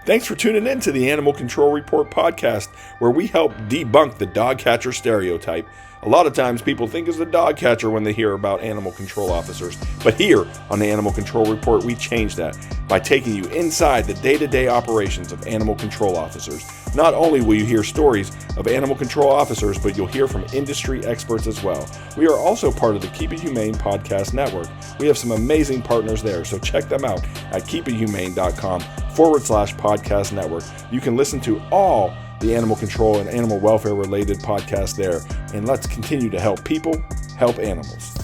Thanks for tuning in to the Animal Control Report podcast, where we help debunk the dog catcher stereotype. A lot of times people think it's the dog catcher when they hear about animal control officers, but here on the Animal Control Report, we change that by taking you inside the day-to-day operations of animal control officers. Not only will you hear stories of animal control officers, but you'll hear from industry experts as well. We are also part of the Keep It Humane podcast network. We have some amazing partners there, so check them out at keepithumane.com/podcast network. You can listen to all the animal control and animal welfare related podcasts there. And let's continue to help people help animals.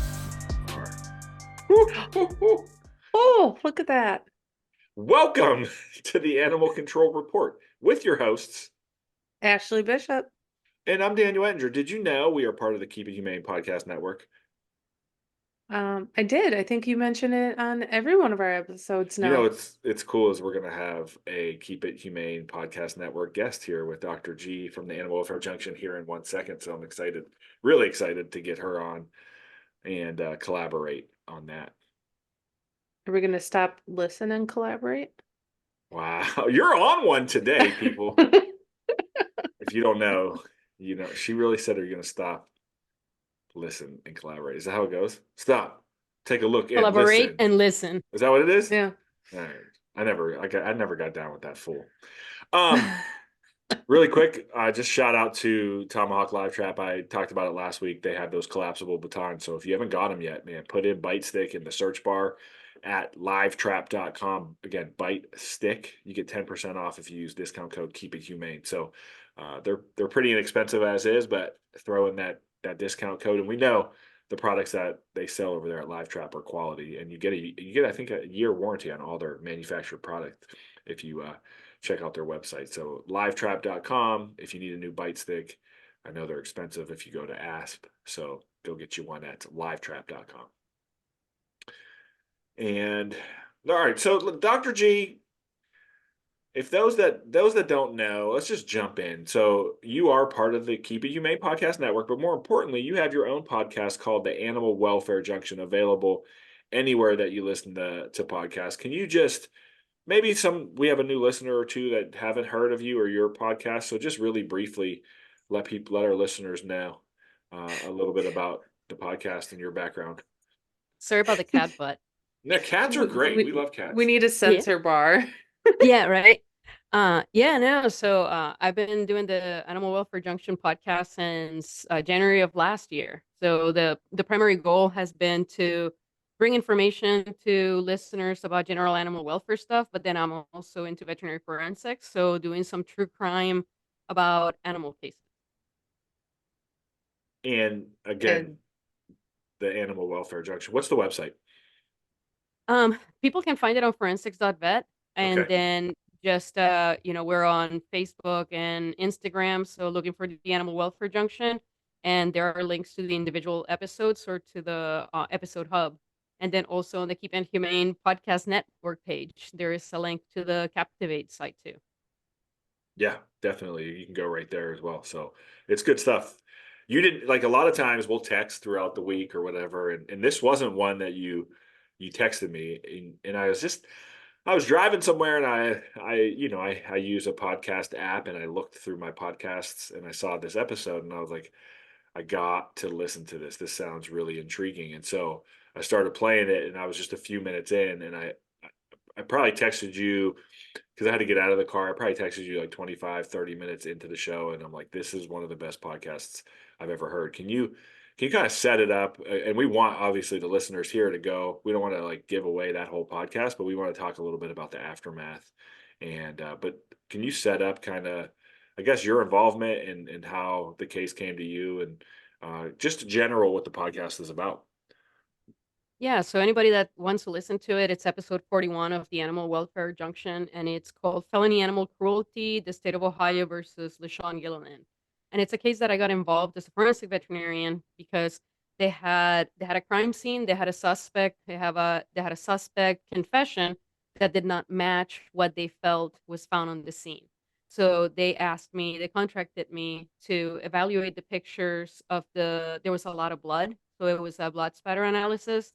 Oh, look at that. Welcome to the Animal Control Report with your hosts, Ashley Bishop. And I'm Daniel Ettinger. Did you know we are part of the Keep It Humane podcast network? I did. I think you mentioned it on every one of our episodes now. You know, it's cool as we're going to have a Keep It Humane podcast network guest here with Dr. G from the Animal Welfare Junction here in 1 second. So I'm excited, really excited to get her on and collaborate on that. Are we going to stop, listen, and collaborate? Wow. You're on one today, people. If you don't know, you know, she really said you're going to stop, listen, and collaborate. Is that how it goes? Stop, take a look, and collaborate listen. and listen. Is that what it is? Yeah. All right. I never got down with that fool. Really quick, just shout out to Tomahawk Live Trap. I talked about it last week. They have those collapsible batons. So if you haven't got them yet, man, put in Bite Stick in the search bar at livetrap.com. Again, Bite Stick. You get 10% off if you use discount code Keep It Humane. So they're pretty inexpensive as is, but throw in that discount code, and we know the products that they sell over there at Live Trap are quality, and you get I think a year warranty on all their manufactured product if you check out their website. So livetrap.com if you need a new bite stick. I know they're expensive if you go to ASP, so go get you one at livetrap.com. And all right, so Dr. G, if those that don't know, let's just jump in. So you are part of the Keep It Humane podcast network, but more importantly, you have your own podcast called the Animal Welfare Junction, available anywhere that you listen to podcasts. Can you just maybe we have a new listener or two that haven't heard of you or your podcast, so just really briefly let our listeners know a little bit about the podcast and your background. Sorry about the cat butt. Yeah, cats are great. We love cats. We need a censor bar. Yeah, right. So I've been doing the Animal Welfare Junction podcast since January of last year. So the primary goal has been to bring information to listeners about general animal welfare stuff, but then I'm also into veterinary forensics, so doing some true crime about animal cases. And again, the Animal Welfare Junction. What's the website? People can find it on forensics.vet, and then just we're on Facebook and Instagram, so looking for the Animal Welfare Junction, and there are links to the individual episodes or to the episode hub. And then also on the Keep It Humane podcast network page, there is a link to the Captivate site too. Yeah, definitely. You can go right there as well. So it's good stuff. You didn't, like, a lot of times we'll text throughout the week or whatever, and this wasn't one that you texted me, and I was driving somewhere, and I use a podcast app, and I looked through my podcasts and I saw this episode, and I was like, I got to listen to this. This sounds really intriguing. And so I started playing it, and I was just a few minutes in, and I probably texted you because I had to get out of the car. I probably texted you like 25, 30 minutes into the show, and I'm like, this is one of the best podcasts I've ever heard. Can you kind of set it up? And we want, obviously, the listeners here to go. We don't want to like give away that whole podcast, but we want to talk a little bit about the aftermath. And but can you set up kind of, I guess, your involvement and how the case came to you, and just general what the podcast is about? Yeah, so anybody that wants to listen to it, it's episode 41 of the Animal Welfare Junction, and it's called Felony Animal Cruelty, the State of Ohio versus Leshawn Gilleland. And it's a case that I got involved as a forensic veterinarian because they had a crime scene, they had a suspect, they had a suspect confession that did not match what they felt was found on the scene. So they contracted me to evaluate the pictures there was a lot of blood, so it was a blood spatter analysis,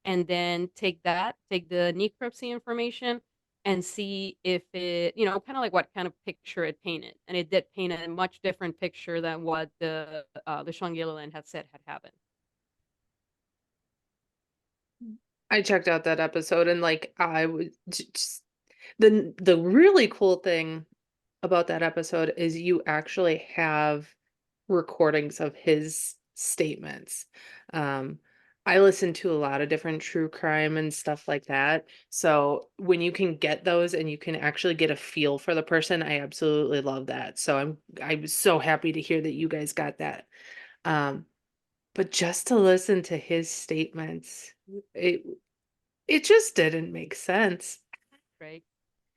and then take the necropsy information and see if it, kind of like what kind of picture it painted. And it did paint a much different picture than what the Leshawn Gilleland had said had happened. I checked out that episode and like I was just the really cool thing about that episode is you actually have recordings of his statements. Um, I listen to a lot of different true crime and stuff like that. So when you can get those and you can actually get a feel for the person, I absolutely love that. So I was so happy to hear that you guys got that. Um, but just to listen to his statements, it it just didn't make sense. Right.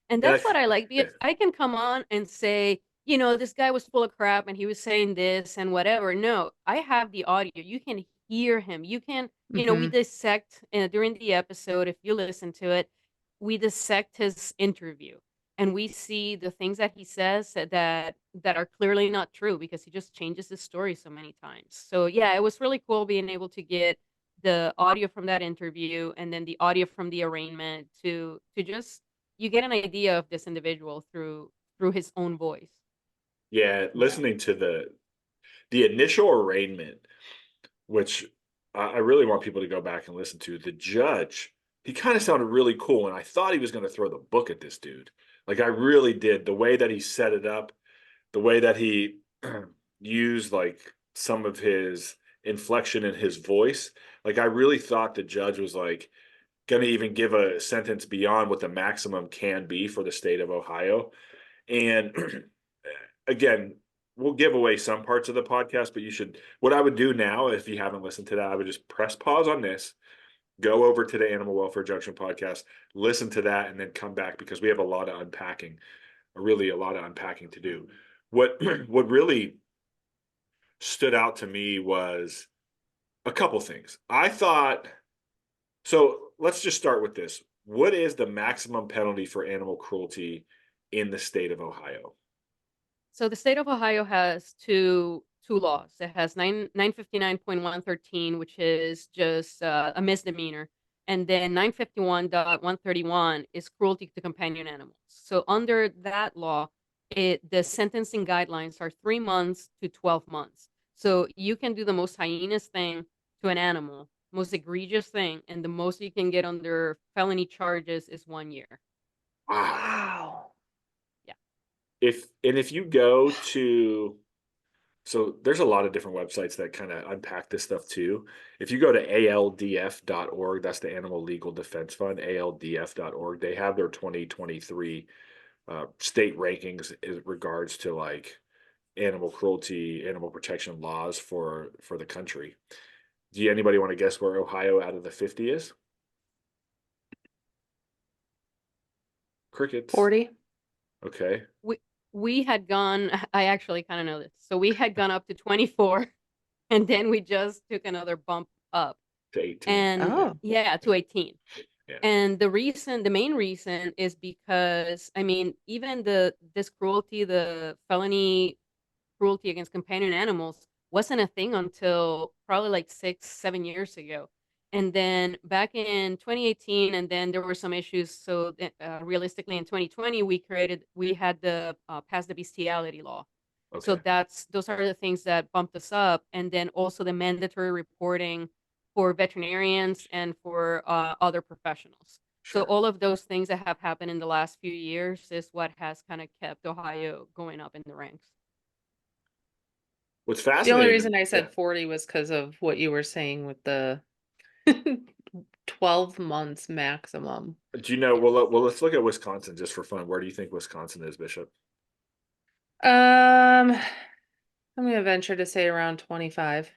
And And I, that's what I like, because yeah, I can come on and say, this guy was full of crap and he was saying this and whatever. No, I have the audio. You can hear him. You can, we Hmm. dissect during the episode, if you listen to it, we dissect his interview and we see the things that he says that are clearly not true because he just changes his story so many times. So yeah, it was really cool being able to get the audio from that interview and then the audio from the arraignment to just you get an idea of this individual through his own voice. yeah, Yeah. listening to the initial arraignment, which I really want people to go back and listen to. The judge, he kind of sounded really cool, and I thought he was going to throw the book at this dude. Like I really did. The way that he set it up, the way that he used like some of his inflection in his voice, like I really thought the judge was like going to even give a sentence beyond what the maximum can be for the state of Ohio. And again, we'll give away some parts of the podcast, but you should, what I would do now, if you haven't listened to that, I would just press pause on this, go over to the Animal Welfare Junction podcast, listen to that, and then come back because we have a lot of unpacking, really a lot of unpacking to do. What, what really stood out to me was a couple things. I thought, so let's just start with this. What is the maximum penalty for animal cruelty in the state of Ohio? So the state of Ohio has two laws. It has 959.113, which is just a misdemeanor, and then 951.131 is cruelty to companion animals. So under that law, the sentencing guidelines are 3 months to 12 months. So you can do the most heinous thing to an animal, most egregious thing, and the most you can get under felony charges is 1 year. Wow. Wow. Yeah. If you go to, so there's a lot of different websites that kind of unpack this stuff too. If you go to aldf.org, that's the Animal Legal Defense Fund, aldf.org, they have their 2023 state rankings in regards to like animal cruelty, animal protection laws for the country. Do anybody want to guess where Ohio out of the 50 is? Crickets. 40. Okay. We had gone I actually kind of know this. So we had gone up to 24 and then we just took another bump up To 18. and Yeah. Oh. yeah, to 18. Yeah. And the main reason is because I mean, even this cruelty, the felony cruelty against companion animals wasn't a thing until probably like 6 7 years ago, and then back in 2018 and then there were some issues, so realistically in 2020 we had the passed the bestiality law. So Okay. those are the things that bumped us up, and then also the mandatory reporting for veterinarians and for other professionals. So Sure. all of those things that have happened in the last few years is what has kind of kept Ohio going up in the ranks. What's The only fascinating to reason me, I yeah. said 40 was because of what you were saying with the 12 months maximum. Do you know? Well, let's look at Wisconsin just for fun. Where do you think Wisconsin is, Bishop? I'm gonna venture to say around 25.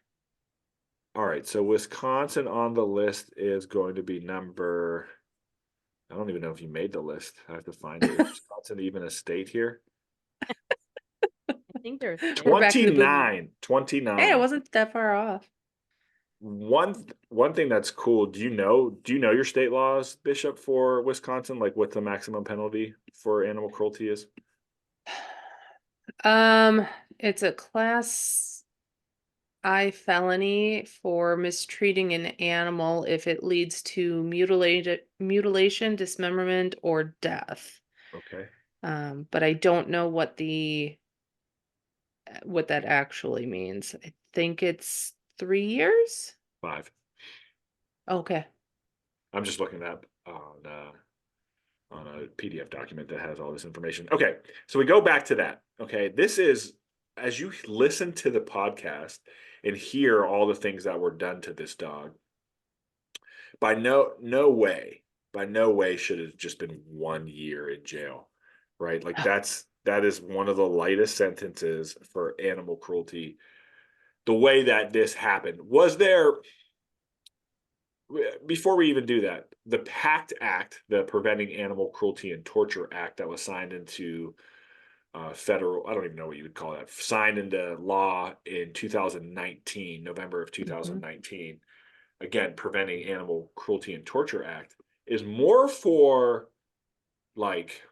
All right, so Wisconsin on the list is going to be number. I don't even know if you made the list. I have to find it. Is Wisconsin even a state here? I think they're a We're state. back to the boogie. 29. Hey, it 29. wasn't that far off. One thing that's cool. Do you know your state laws, Bishop, for Wisconsin? Like what the maximum penalty for animal cruelty is? Um, it's a class felony for mistreating an animal if it leads to mutilation, dismemberment, or death. Okay. But I don't know what that actually means. I think it's 3 years. 5. Okay. I'm just looking up on a PDF document that has all this information. Okay, so we go back to that. Okay, this is as you listen to the podcast and hear all the things that were done to this dog. By no way should it have just been 1 year in jail, right? Like that is one of the lightest sentences for animal cruelty. The way that this happened was there. Before we even do that, the PACT Act, the Preventing Animal Cruelty and Torture Act, that was signed into federal, I don't even know what you would call that, signed into law in 2019, November of Mhm. 2019. Again, Preventing Animal Cruelty and Torture Act is more for like,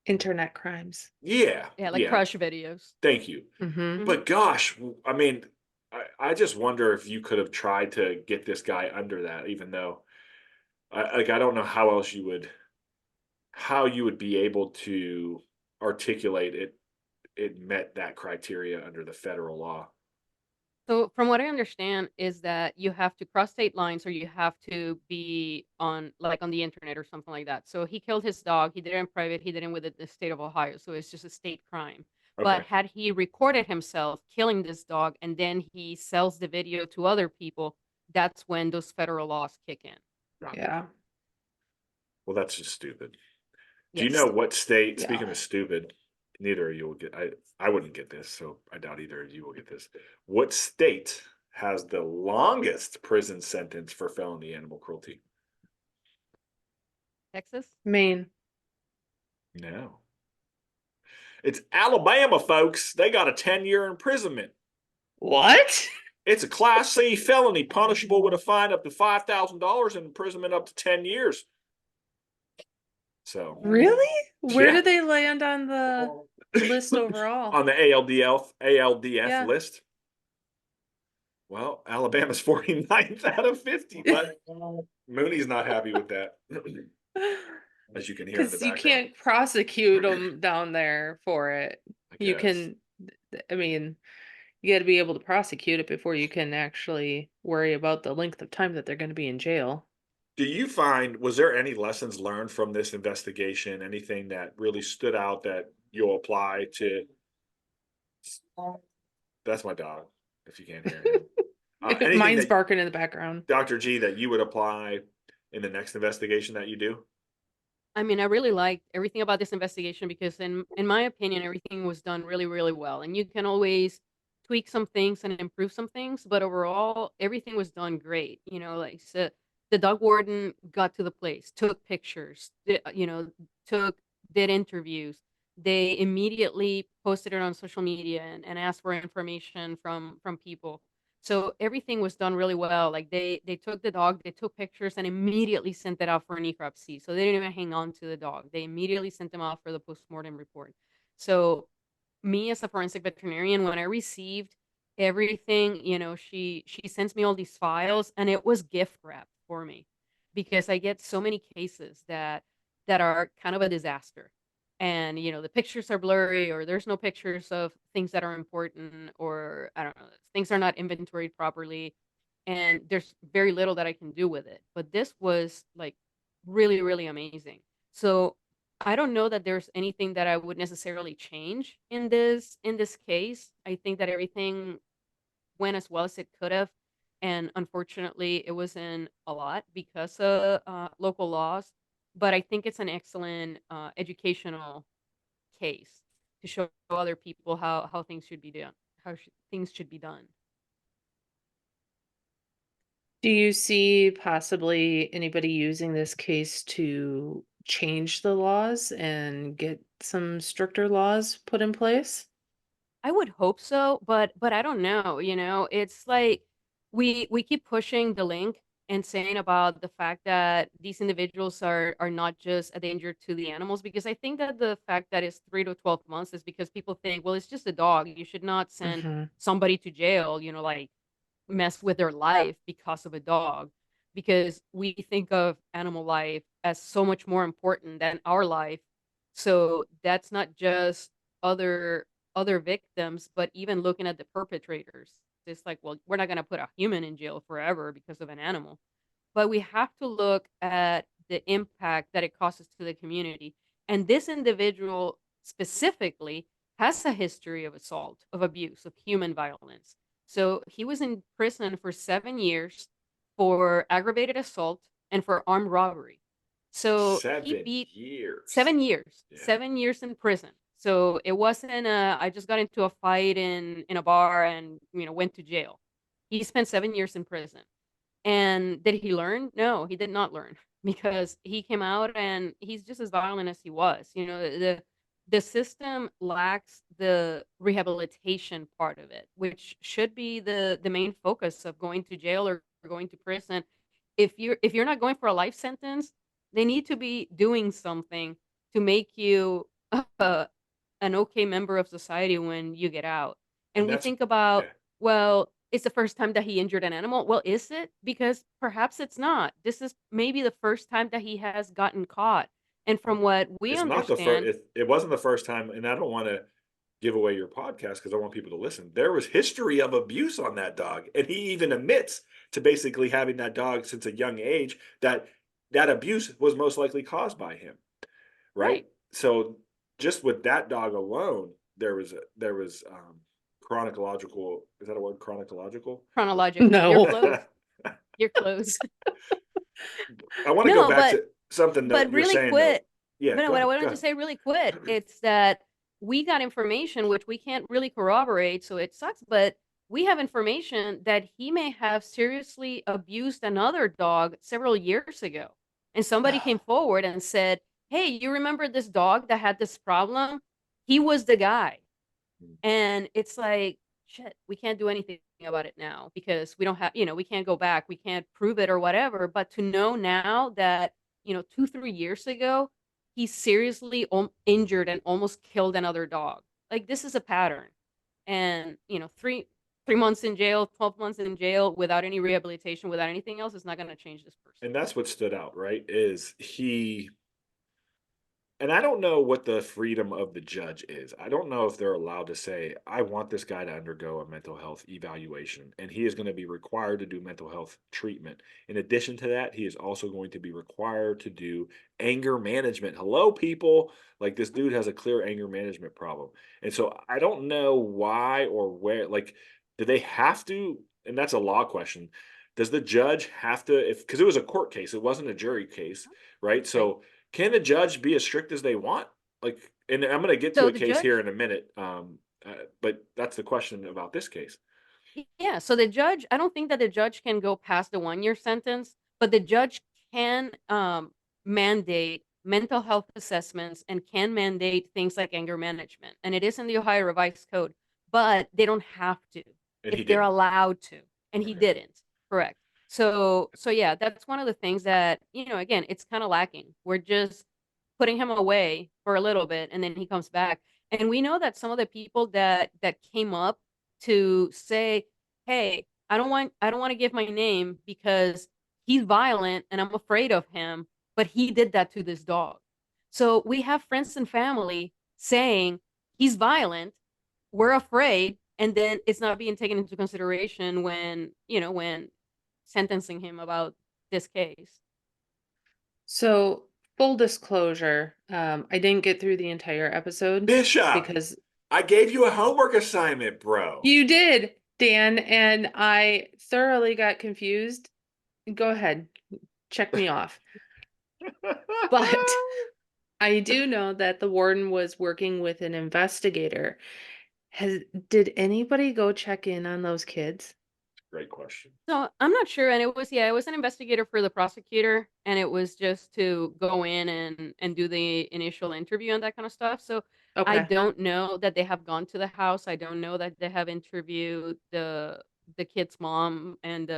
Internet crimes. yeah, Yeah, like yeah, crush videos. thank you. Mm-hmm. Mhm. But gosh, I mean, I just wonder if you could have tried to get this guy under that, even though I don't know how you would be able to articulate it met that criteria under the federal law. So from what I understand is that you have to cross state lines or you have to be on like on the internet or something like that. So he killed his dog. He did it in private. He did it with the state of Ohio. So it's just a state crime. But Okay. had he recorded himself killing this dog and then he sells the video to other people, that's when those federal laws kick in. Yeah. Well, that's just stupid. Do you Yes. know what state, Yeah. speaking of stupid, neither of you will get, I wouldn't get this, so I doubt either of you will get this. What state has the longest prison sentence for felony animal cruelty? Texas? Maine. No. It's Alabama, folks. They got a 10-year imprisonment. What? It's a Class C felony, punishable with a fine up to $5,000 and imprisonment up to 10 years. So, Really? Where yeah. do they land on the list overall? On the ALDS Yeah. list. Well, Alabama's 49th out of 50, but Mooney's not happy with that, as you can hear in the Because you background. can't prosecute them down there for it. I You guess. can, I mean, you got to be able to prosecute it before you can actually worry about the length of time that they're going to be in jail. Do you find, was there any lessons learned from this investigation? Anything that really stood out that you'll apply to? That's my dog, if you can't hear him. Anything Mine's that, barking in the background. Dr. G, that you would apply in the next investigation that you do? I mean, I really liked everything about this investigation because in my opinion, everything was done really, really well. And you can always tweak some things and improve some things, but overall, everything was done great. You know, like so the dog warden got to the place, took pictures, did interviews. They immediately posted it on social media and asked for information from people. So everything was done really well. Like they took the dog, they took pictures and immediately sent it out for a necropsy. So they didn't even hang on to the dog. They immediately sent them out for the postmortem report. So me as a forensic veterinarian, when I received everything, she sends me all these files and it was gift wrapped for me because I get so many cases that are kind of a disaster. And the pictures are blurry or there's no pictures of things that are important or I don't know, things are not inventoried properly and there's very little that I can do with it. But this was like really, really amazing. So I don't know that there's anything that I would necessarily change in this case. I think that everything went as well as it could have, and unfortunately, it wasn't a lot because of local laws. But I think it's an excellent educational case to show other people how things should be done, things should be done. Do you see possibly anybody using this case to change the laws and get some stricter laws put in place? I would hope so, but I don't know, It's like we keep pushing the link and saying about the fact that these individuals are not just a danger to the animals, because I think that the fact that it's 3 to 12 months is because people think, well, it's just a dog. You should not send Mhm. somebody to jail, like mess with their life because of a dog, because we think of animal life as so much more important than our life. So that's not just other other victims, but even looking at the perpetrators. It's like, well, we're not going to put a human in jail forever because of an animal, but we have to look at the impact that it causes to the community. And this individual specifically has a history of assault, of abuse, of human violence. So he was in prison for 7 years for aggravated assault and for armed robbery. So he 7 years. 7 years, Yeah. 7 years in prison. So it wasn't I just got into a fight in a bar and went to jail. He spent 7 years in prison. And did he learn? No, he did not learn because he came out and he's just as violent as he was. The system lacks the rehabilitation part of it, which should be the main focus of going to jail or going to prison. If you're not going for a life sentence, they need to be doing something to make you uh, an okay member of society when you get out. And And we that's think about, yeah. well, it's the first time that he injured an animal. Well, is it? Because perhaps it's not. This is maybe the first time that he has gotten caught. And from what we It's not the first. understand, It wasn't the first time, and I don't want to give away your podcast because I want people to listen. There was history of abuse on that dog, and he even admits to basically having that dog since a young age. That abuse was most likely caused by him, right? right, So just with that dog alone, there was chronological. Is that a word? Chronological. chronological, you're No. close. You're close. I want to go No, back but to something that you're really saying though. quick. Yeah, But no, go what I ahead. Go wanted to ahead. say really quick, it's that we got information which we can't really corroborate, so it sucks, but we have information that he may have seriously abused another dog several years ago. And somebody came forward and said, "Hey, you remember this dog that had this problem? He was the guy." And it's like, shit, we can't do anything about it now because we don't have, we can't go back, we can't prove it or whatever. But to know now that, 2, 3 years ago, he seriously injured and almost killed another dog. Like, this is a pattern. And, 3 months in jail, 12 months in jail without any rehabilitation, without anything else is not going to change this person. And that's what stood out, right? Is he and I don't know what the freedom of the judge is. I don't know if they're allowed to say, I want this guy to undergo a mental health evaluation, and he is going to be required to do mental health treatment. In addition to that, he is also going to be required to do anger management. Hello, people. Like, this dude has a clear anger management problem. And so I don't know why or where, like, do they have to? And that's a law question. Does the judge have to, if, because it was a court case, it wasn't a jury case, right? Right. So, can the judge be as strict as they want? Like, and I'm going to get to So a the case here judge in a minute. But that's the question about this case. Yeah, so the judge, I don't think that the judge can go past the 1 year sentence, but the judge can mandate mental health assessments and can mandate things like anger management. And it is in the Ohio Revised Code, but they don't have to And he if they're didn't. allowed to. And he Okay. didn't. Correct. So yeah, that's one of the things that, again, it's kind of lacking. We're just putting him away for a little bit and then he comes back. And we know that some of the people that came up to say, "Hey, I don't want to give my name because he's violent and I'm afraid of him, but he did that to this dog." So we have friends and family saying he's violent, we're afraid, and then it's not being taken into consideration when sentencing him about this case. So, full disclosure, I didn't get through the entire episode Bishop, because I gave you a homework assignment, bro. you did, Dan, and I thoroughly got confused. Go ahead, check me off. But I do know that the warden was working with an investigator. Has did anybody go check in on those kids? Great question. So I'm not sure, and it was an investigator for the prosecutor, and it was just to go in and do the initial interview and that kind of stuff. So I Okay. don't know that they have gone to the house. I don't know that they have interviewed the kid's mom and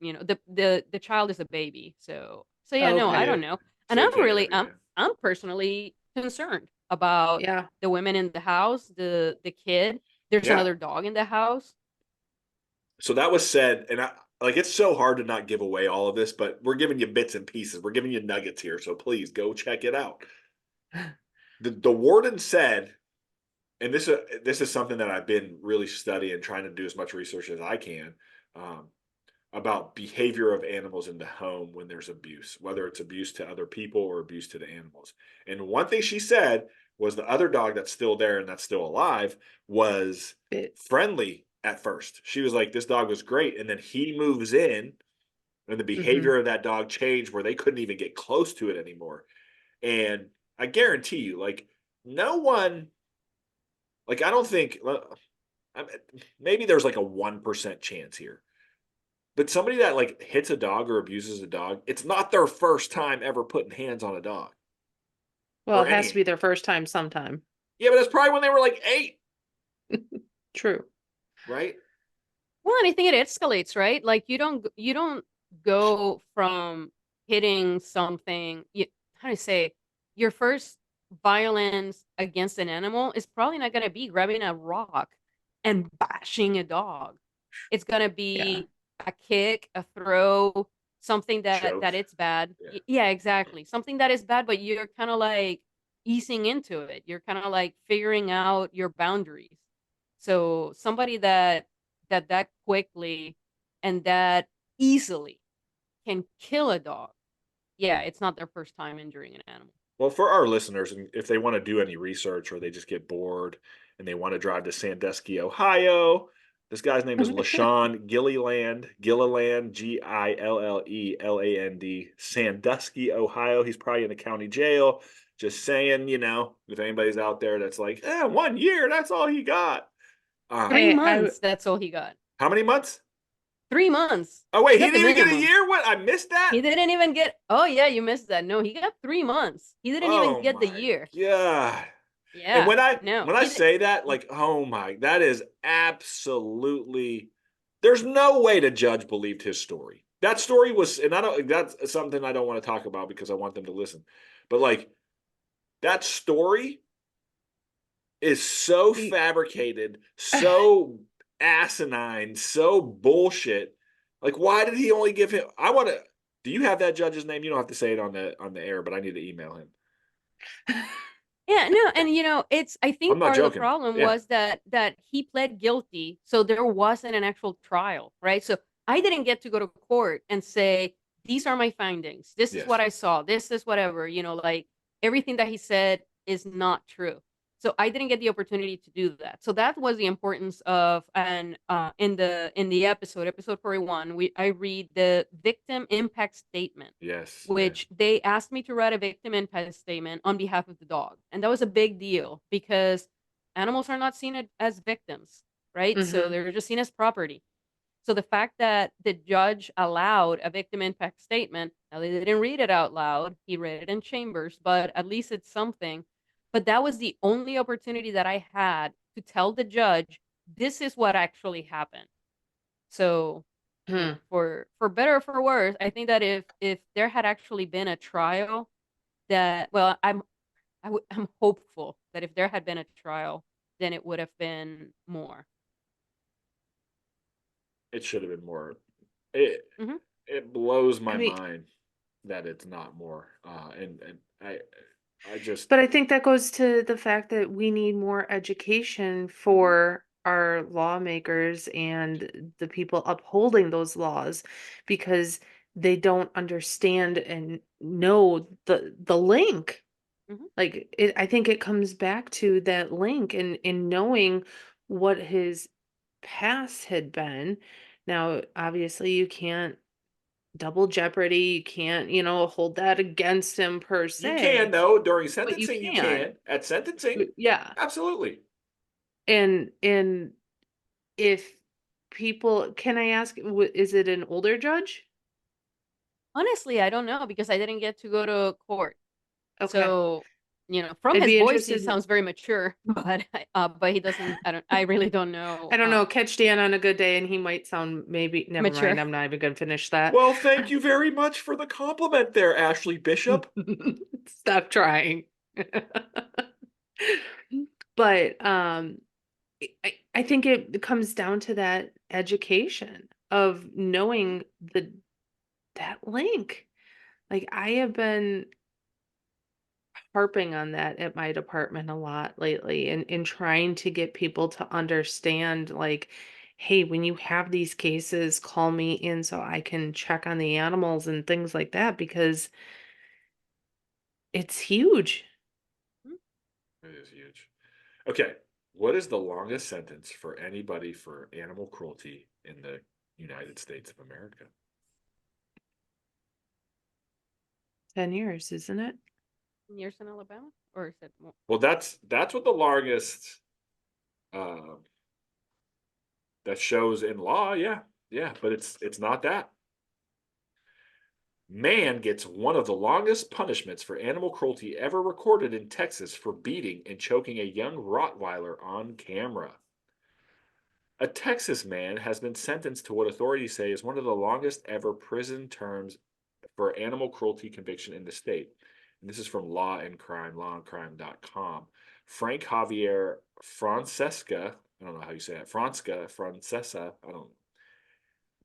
the child is a baby. So yeah, no, I Okay. don't Yeah. know. So And they can't interview him. I'm personally concerned about Yeah. the women in the house, the kid. There's Yeah. another dog in the house. So that was said, and like it's so hard to not give away all of this, but we're giving you bits and pieces. We're giving you nuggets here, so please go check it out. The warden said, and this is something that I've been really studying, trying to do as much research as I can, um, about behavior of animals in the home when there's abuse, whether it's abuse to other people or abuse to the animals. And one thing she said was the other dog that's still there and that's still alive was It, friendly at first. She was like, this dog was great. And then he moves in and the mhm. behavior of that dog changed where they couldn't even get close to it anymore. And I guarantee you, like, no one, like, I don't think, maybe there's like a 1% chance here. But somebody that like hits a dog or abuses a dog, it's not their first time ever putting hands on a dog Well, or it has to any. be their first time sometime. Yeah, but that's probably when they were like 8, True. right? Well, and I think it escalates, right? Like you don't go from hitting something. How do I say? Your first violence against an animal is probably not going to be grabbing a rock and bashing a dog. It's going to Yeah. be a kick, a throw, something that Choke. it's bad. Yeah. Yeah, exactly. Something that is bad, but you're kind of like easing into it. You're kind of like figuring out your boundaries. So somebody that quickly and that easily can kill a dog. Yeah, it's not their first time injuring an animal. Well, for our listeners, and if they want to do any research or they just get bored and they want to drive to Sandusky, Ohio, this guy's name is Leshawn Gilleland, Gilleland, Sandusky, Ohio. He's probably in the county jail. Just saying, if anybody's out there that's like, 1 year, that's all he got. Three Hey, I months, that's all he got. How many months? 3 months. Oh, wait, He he got the didn't even get a minimum. year? What? I missed that? He didn't even get, oh yeah, you missed that. No, he got 3 months. He didn't even Oh get the my year. God. And Yeah, when no, I say that, like, oh my, that is absolutely, there's no way the judge believed his story. That story was, and that's something I don't want to talk about because I want them to listen. But like that story is so y- fabricated, so asinine, so bullshit. Like, why did he only give him? I want to. Do you have that judge's name? You don't have to say it on the air, but I need to email him. yeah, no, and it's I I'm think not part of the joking. problem Yeah. was that he pled guilty, so there wasn't an actual trial, right? So I didn't get to go to court and say, these are my findings. This is what Yes. I saw. This is whatever, like everything that he said is not true. So I didn't get the opportunity to do that. So that was the importance of and in the episode 41, I read the victim impact statement, Yes. Yeah. which they asked me to write a victim impact statement on behalf of the dog. And that was a big deal because animals are not seen as victims, right? So mhm. they're just seen as property. So the fact that the judge allowed a victim impact statement, now they didn't read it out loud, he read it in chambers, but at least it's something. But that was the only opportunity that I had to tell the judge, this is what actually happened. So, Hmm. for better or for worse, I think that if there had actually been a trial, that well, I'm hopeful that if there had been a trial, then it would have been more. It should have been more. It Hmm. it blows I my mean, mind that it's not more. And I just but I think that goes to the fact that we need more education Hmm. for our lawmakers and the people upholding those laws because they don't understand and know the link. Hmm. Like I think it comes back to that link and in knowing what his past had been. Now, obviously, you can't double jeopardy. You can't, hold that against him per you can se, though during but you sentencing you can. can at sentencing Yeah. absolutely. And if people, can I ask, is it an older judge? Honestly, I don't know because I didn't get to go to court. Okay. So From I'd his be voice, he interested. sounds very mature, but he doesn't. I really don't know. I don't know. Catch Dan on a good day, and he might sound maybe. Never Mature. mind. I'm not even gonna finish that. Well, thank you very much for the compliment there, Ashley Bishop. Stop trying. But I think it comes down to that education of knowing that link. Like I have been harping on that at my department a lot lately and in trying to get people to understand like, hey, when you have these cases, call me in so I can check on the animals and things like that because it's huge. It is huge. Okay, what is the longest sentence for anybody for animal cruelty in the United States of America? 10 years, isn't it? Years in Alabama, or is it more? Well, that's what the longest uh, that shows in law. Yeah, yeah, but it's not that. Man gets one of the longest punishments for animal cruelty ever recorded in Texas for beating and choking a young Rottweiler on camera. A Texas man has been sentenced to what authorities say is one of the longest ever prison terms for animal cruelty conviction in the state. And this is from lawandcrime.com. Frank Javier Francesca, I don't know how you say that, Francesa, I don't know,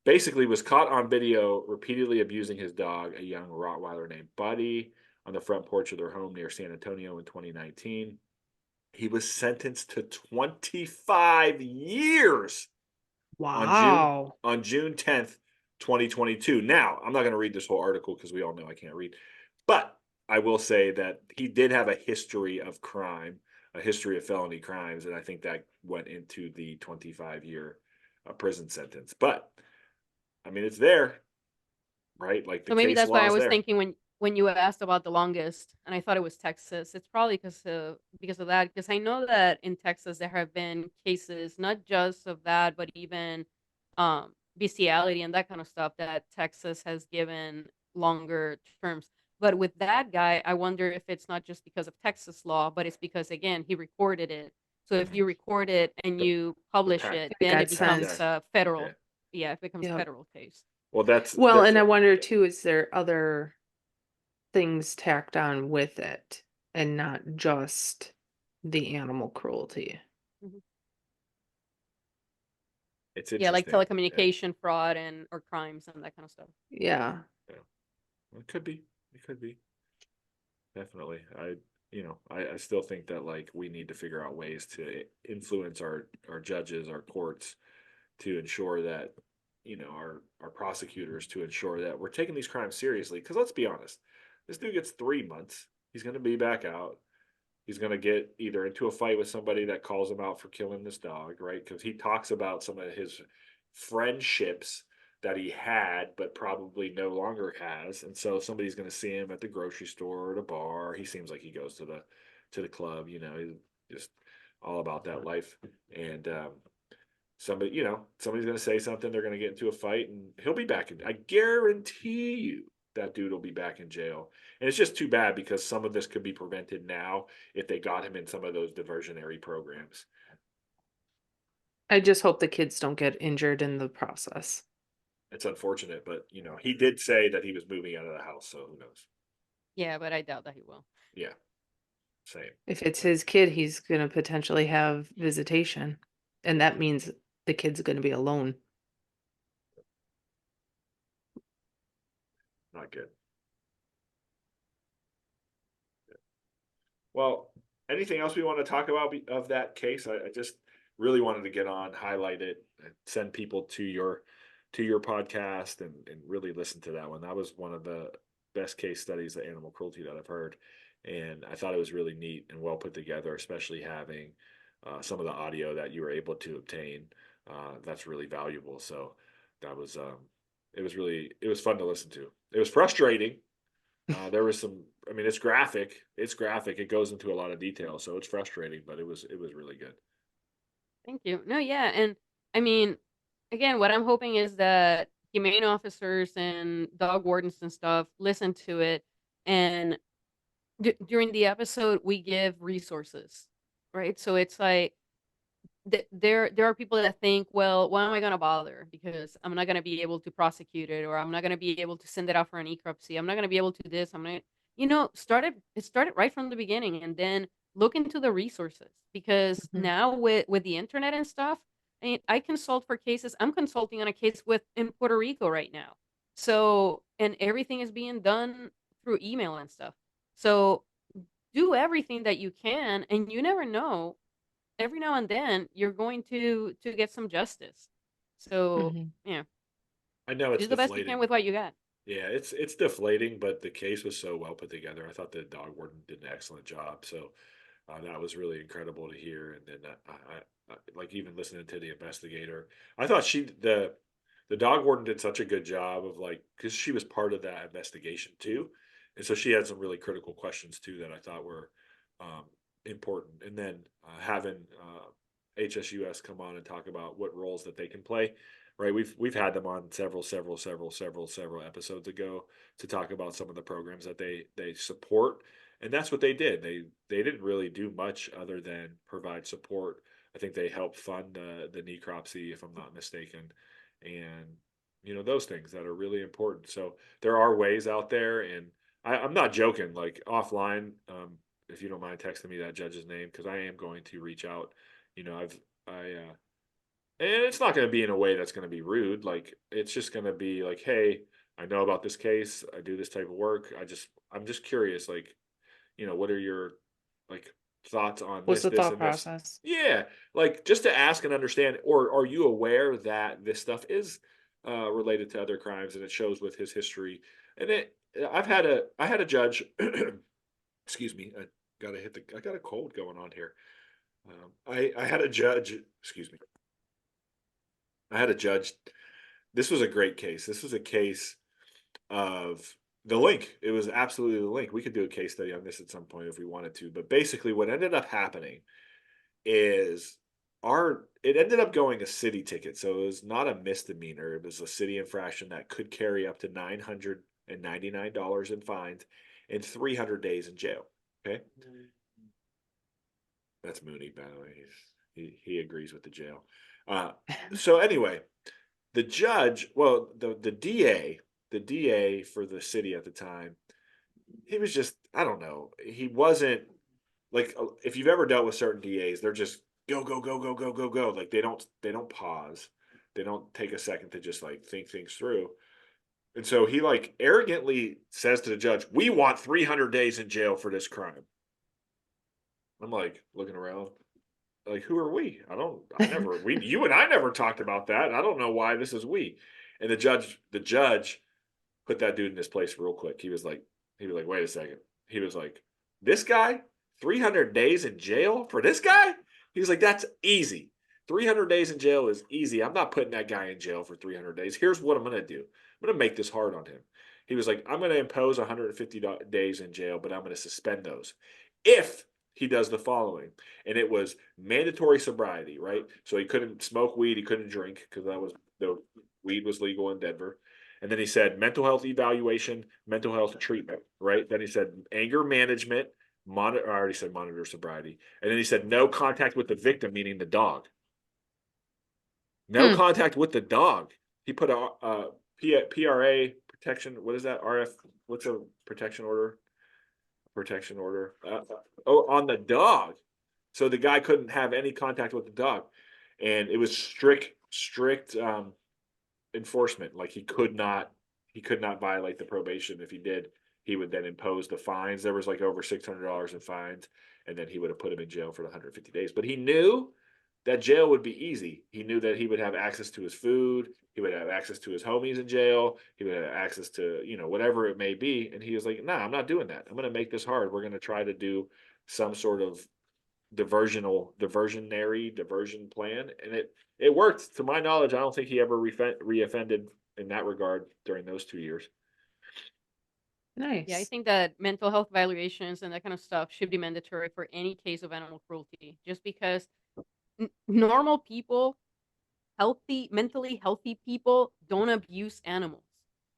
basically was caught on video repeatedly abusing his dog, a young Rottweiler named Buddy, on the front porch of their home near San Antonio in 2019. He was sentenced to 25 years on June Wow. on June 10th, 2022. Now, I'm not going to read this whole article because we all know I can't read, but I will say that he did have a history of crime, a history of felony crimes, and I think that went into the 25-year prison sentence. But I mean, it's there, right? Like the So maybe case that's why law I is was there. thinking when you asked about the longest, and I thought it was Texas. It's probably because of that. Because I know that in Texas there have been cases not just of that, but even bestiality and that kind of stuff that Texas has given longer terms. But with that guy, I wonder if it's not just because of Texas law, but it's because again he recorded it. So if you record it and The, you the publish pack, it, It then got it becomes sense. yeah, a yeah. federal. Yeah, it becomes a Yep. federal case. Well, that's Well, that's and I wonder too, is there other things tacked on with it and not just the animal cruelty? Mhm. it's Yeah, like interesting. Yeah, telecommunication fraud and or crimes and that kind of stuff. Yeah. yeah. It could be. It could be. Definitely. I still think that like we need to figure out ways to influence our judges, our courts to ensure that our prosecutors to ensure that we're taking these crimes seriously. Because let's be honest, this dude gets 3 months. He's going to be back out. He's going to get either into a fight with somebody that calls him out for killing this dog, right? Because he talks about some of his friendships that he had, but probably no longer has. And so somebody's going to see him at the grocery store or at a bar. He seems like he goes to the club. He's just all about that life. And somebody's going to say something. They're going to get into a fight, and he'll be back in. I guarantee you that dude will be back in jail. And it's just too bad because some of this could be prevented now if they got him in some of those diversionary programs. I just hope the kids don't get injured in the process. It's unfortunate, but he did say that he was moving out of the house, so who knows? Yeah, but I doubt that he will. Yeah, same. If it's his kid, he's going to potentially have visitation. And that means the kid's going to be alone. Not good. Well, anything else we want to talk about of that case? I just really wanted to get on, highlight it, and send people to your podcast and really listen to that one. That was one of the best case studies of animal cruelty that I've heard, and I thought it was really neat and well put together, especially having some of the audio that you were able to obtain. That's really valuable. So that was it was fun to listen to. It was frustrating. There was some. I mean, it's graphic. It's graphic. It goes into a lot of detail, so it's frustrating, but it was really good. Thank you. No, yeah, and I mean, again, what I'm hoping is that humane officers and dog wardens and stuff listen to it and during the episode we give resources, right? So it's like there are people that think, well, why am I going to bother, because I'm not going to be able to prosecute it, or I'm not going to be able to send it out for an necropsy, I'm not going to be able to do this, I'm not, start it right from the beginning, and then look into the resources, because Mhm. now with the internet and stuff, I consult for cases. I'm consulting on a case with in Puerto Rico right now, so, and everything is being done through email and stuff. So do everything that you can, and you never know, every now and then you're going to get some justice. So Mhm. yeah, I know it's do the best you can deflating. with what you got. Yeah, it's deflating, but the case was so well put together. I thought the dog warden did an excellent job. So that was really incredible to hear. And then like even listening to the investigator, I thought the dog warden did such a good job of like, because she was part of that investigation too, and so she had some really critical questions too that I thought were um, important. And then having HSUS come on and talk about what roles that they can play. Right, we've had them on several episodes ago to talk about some of the programs that they support, and that's what they did. They didn't really do much other than provide support. I think they helped fund the necropsy, if I'm not mistaken, and those things that are really important. So there are ways out there, and I'm not joking. Like offline, if you don't mind texting me that judge's name, because I am going to reach out. I and it's not going to be in a way that's going to be rude. Like it's just going to be like, hey, I know about this case. I do this type of work. I'm just curious. Like what are your like thoughts on What's this, the this, thought and this? process? Yeah, like just to ask and understand. Or are you aware that this stuff is related to other crimes, and it shows with his history? And I had a judge. Excuse me. I got a cold going on here. I had a judge. Excuse me. I had a judge. This was a great case. This was a case of the link. It was absolutely the link. We could do a case study on this at some point if we wanted to. But basically, what ended up happening is it ended up going a city ticket. So it was not a misdemeanor. It was a city infraction that could carry up to $999 in fines and 300 days in jail. Okay, that's Mooney, by the way. He agrees with the jail. Uh, so anyway, the judge, well, the DA for the city at the time, he was just, I don't know, he wasn't like if you've ever dealt with certain DAs, they're just go go go go go go go. Like they don't pause, they don't take a second to just like think things through. And so he like arrogantly says to the judge, "We want 300 days in jail for this crime." I'm like looking around, like who are we? I never we you and I never talked about that. I don't know why this is we. And the judge put that dude in his place real quick. He was like, wait a second. He was like, this guy, 300 days in jail for this guy? He was like, that's easy. 300 days in jail is easy. I'm not putting that guy in jail for 300 days. Here's what I'm going to do. I'm going to make this hard on him. He was like, I'm going to impose 150 days in jail, but I'm going to suspend those if he does the following. And it was mandatory sobriety, right? So he couldn't smoke weed, he couldn't drink because the weed was legal in Denver. And then he said mental health evaluation, mental health treatment, right? Then he said anger management, I already said monitor sobriety. And then he said no contact with the victim, meaning the dog. No Hmm. contact with the dog. He put a PRA protection. What is that? RF. What's a protection order? Protection order. On the dog. So the guy couldn't have any contact with the dog. And it was strict enforcement. Like he could not violate the probation. If he did, he would then impose the fines. There was like over $600 in fines, and then he would have put him in jail for the 150 days. But he knew that jail would be easy. He knew that he would have access to his food, he would have access to his homies in jail, he would have access to whatever it may be. And he was like, "Nah, I'm not doing that. I'm going to make this hard. We're going to try to do some sort of diversion plan," and it worked. To my knowledge, I don't think he ever reoffended in that regard during those 2 years. Yeah, I Nice. think that mental health evaluations and that kind of stuff should be mandatory for any case of animal cruelty, just because normal people, mentally healthy people, don't abuse animals.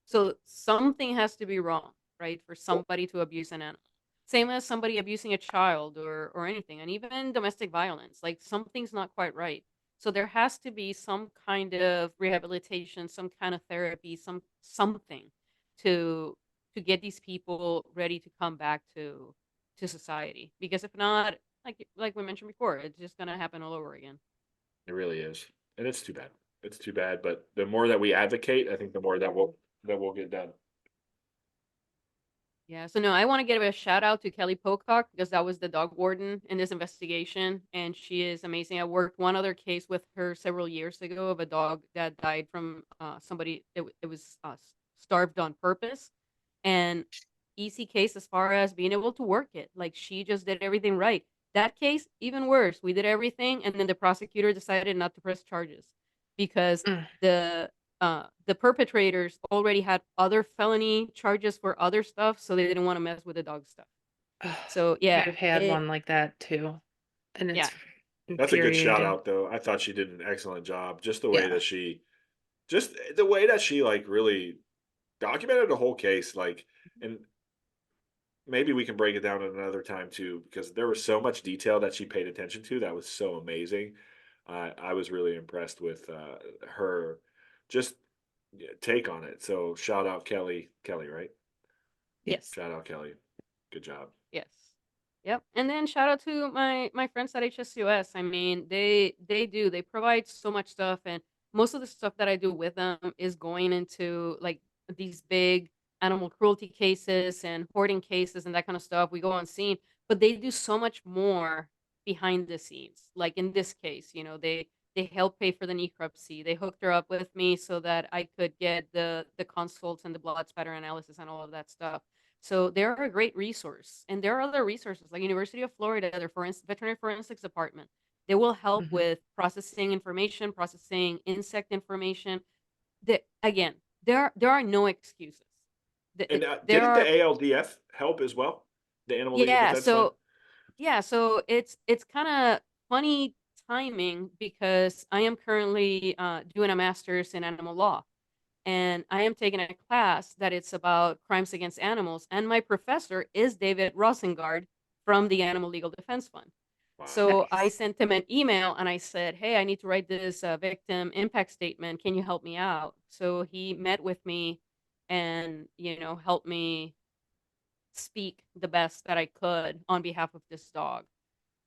So something has to be wrong, right, for somebody to abuse an animal. Same as somebody abusing a child or anything, and even domestic violence. Like something's not quite right. So there has to be some kind of rehabilitation, some kind of therapy, something to get these people ready to come back to society. Because if not, like we mentioned before, it's just gonna happen all over again. It really is, and it's too bad. It's too bad, but the more that we advocate, I think the more that will get done. Yeah, so no, I want to give a shout out to Kelly Pocock because that was the dog warden in this investigation, and she is amazing. I worked one other case with her several years ago of a dog that died from somebody. It was starved on purpose, and easy case as far as being able to work it. Like she just did everything right. That case, even worse. We did everything, and then the prosecutor decided not to press charges because Mm. the perpetrators already had other felony charges for other stuff, so they didn't want to mess with the dog stuff. Ugh, So yeah, I've had one like that too, and yeah, it's That's a good shout infuriating. out, though. I thought she did an excellent job. Yeah. Just the way that she like really documented the whole case, like, and maybe we can break it down at another time too, because there was so much detail that she paid attention to that was so amazing. I was really impressed with her just take on it. So shout out Kelly, right? yes, Yes. Shout out Kelly. Good job. yes, yep. And then shout out to my friends at HSUS. I mean, they provide so much stuff, and most of the stuff that I do with them is going into like these big animal cruelty cases and hoarding cases and that kind of stuff. We go on scene, but they do so much more behind the scenes. Like in this case, they help pay for the necropsy. They hooked her up with me so that I could get the consults and the blood spatter analysis and all of that stuff. So they're a great resource. And there are other resources like University of Florida, their veterinary forensics department. They will help Hmm. with processing information, processing insect information. Again, there are no excuses. And There didn't the are ALDF help as well? The Animal Legal yeah, Defense Fund. so yeah, so it's kind of funny timing because I am currently doing a master's in animal law, and I am taking a class that it's about crimes against animals, and my professor is David Rosengard from the Animal Legal Defense Fund. Wow. So I Nice. sent him an email and I said, "Hey, I need to write this victim impact statement. Can you help me out?" So he met with me and helped me speak the best that I could on behalf of this dog.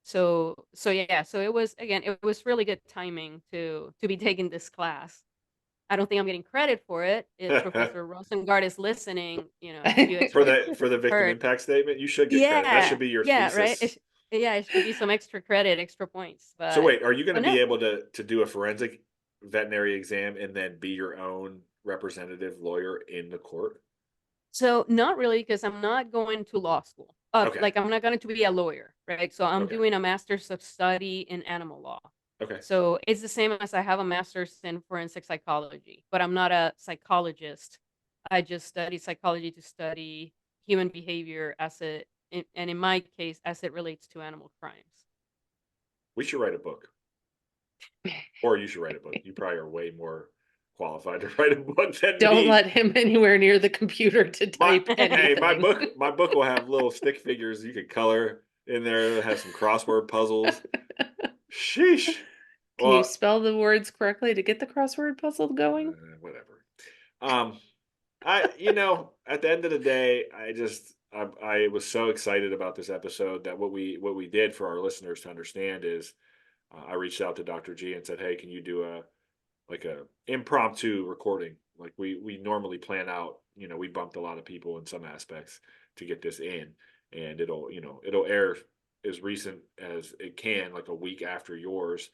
So yeah, so it was really good timing to be taking this class. I don't think I'm getting credit for it. If Professor Rosengard is listening, a few extra points For the victim hurt. impact statement, you should get credit. That should Yeah, be your yeah, right. thesis. Yeah, it should be some extra credit, extra points. So But wait, are you going to but be no, able to do a forensic veterinary exam and then be your own representative lawyer in the court? so not really because I'm not going to law school. Okay. Like I'm not going to be a lawyer, right? So I'm Okay. doing a master's of study in animal law. Okay. So it's the same as I have a master's in forensic psychology, but I'm not a psychologist. I just study psychology to study human behavior and in my case, as it relates to animal crimes. We should write a book, or you should write a book. You probably are way more qualified to write a book than Don't me. let him anywhere near the computer to My type hey, anything. my book will have little stick figures you can color in there. It'll have some crossword puzzles. Sheesh. Can you Well, spell the words correctly to get the crossword puzzle going? whatever. Um, at the end of the day, I was so excited about this episode that what we did for our listeners to understand is I reached out to Dr. G and said, "Hey, can you do a impromptu recording? Like we normally plan out. We bumped a lot of people in some aspects to get this in, and it'll air as recent as it can, like a week after yours,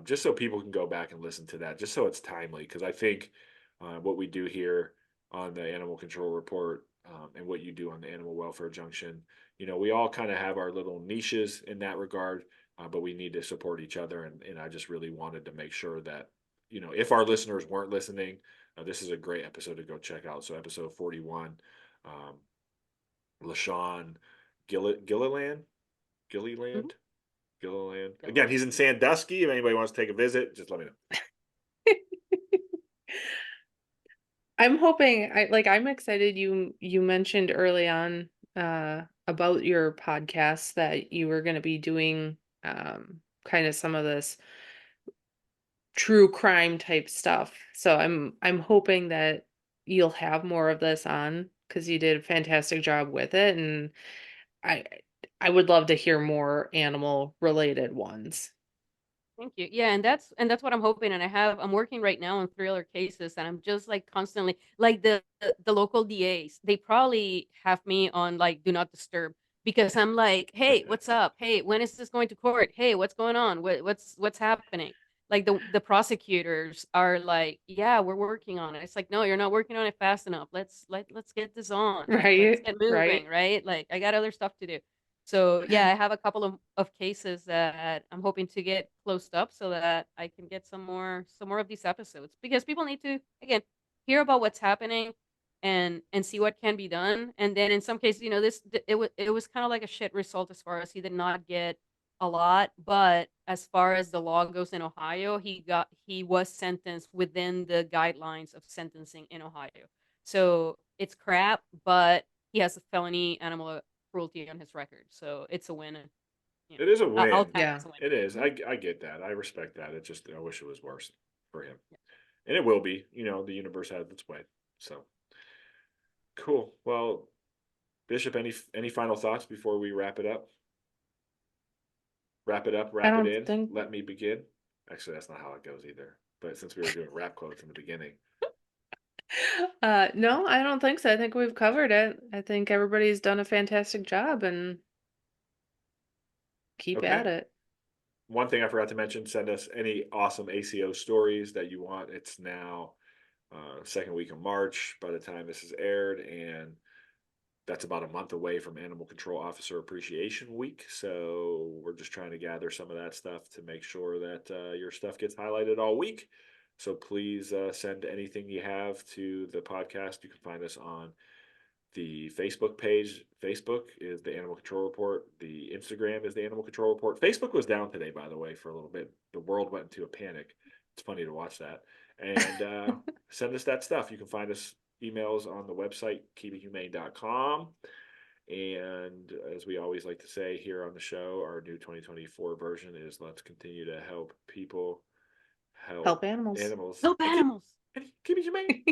just so people can go back and listen to that, just so it's timely. Because I think what we do here on the Animal Control Report and what you do on the Animal Welfare Junction, we all kind of have our little niches in that regard, but we need to support each other, and I just really wanted to make sure that if our listeners weren't listening, this is a great episode to go check out. So episode 41, um, Leshawn Gilleland, Mhm. Gilliland, Gilliland. Again, he's Gilliland. in Sandusky. If anybody wants to take a visit, just let me know. I'm hoping I'm excited you mentioned early on about your podcast that you were going to be doing kind of some of this true crime type stuff. So I'm hoping that you'll have more of this on because you did a fantastic job with it, and I I would love to hear more animal related ones. Thank you. Yeah, and that's what I'm hoping. And I'm working right now on 3 other cases, and I'm just like constantly like the local DAs. They probably have me on like do not disturb because I'm like, hey, what's up? Hey, when is this going to court? Hey, what's going on? What's happening? Like the prosecutors are like, yeah, we're working on it. It's like, no, you're not working on it fast enough. Let's get this on. Like, let's Right? get moving, Right? right? Like, I got other stuff to do. So yeah, I have a couple of cases that I'm hoping to get closed up so that I can get some more of these episodes because people need to again hear about what's happening and see what can be done. And then in some cases, it was kind of like a shit result as far as he did not get a lot, but as far as the law goes in Ohio, he was sentenced within the guidelines of sentencing in Ohio. So it's crap, but he has a felony animal cruelty on his record. So it's a win. And, It is a I'll win. tag it Yeah. as a win. It is. I get that. I respect that. It just I wish it was worse for him, and it will be. The universe has its way. So cool. Well, Bishop, any final thoughts before we wrap it up? Wrap it up. I Wrap it don't in. think Let me begin. Actually, that's not how it goes either. But since we were doing rap quotes in the beginning, no, I don't think so. I think we've covered it. I think everybody's done a fantastic job and keep okay. at it. One thing I forgot to mention: send us any awesome ACO stories that you want. It's now second week of March by the time this is aired, and that's about a month away from Animal Control Officer Appreciation Week. So we're just trying to gather some of that stuff to make sure that your stuff gets highlighted all week. So please send anything you have to the podcast. You can find us on the Facebook page. Facebook is the Animal Control Report. The Instagram is the Animal Control Report. Facebook was down today, by the way, for a little bit. The world went into a panic. It's funny to watch that. And send us that stuff. You can find us emails on the website, keepinghumane.com. And as we always like to say here on the show, our new 2024 version is let's continue to help people help Help animals. animals Help and keep, animals. and keep it humane.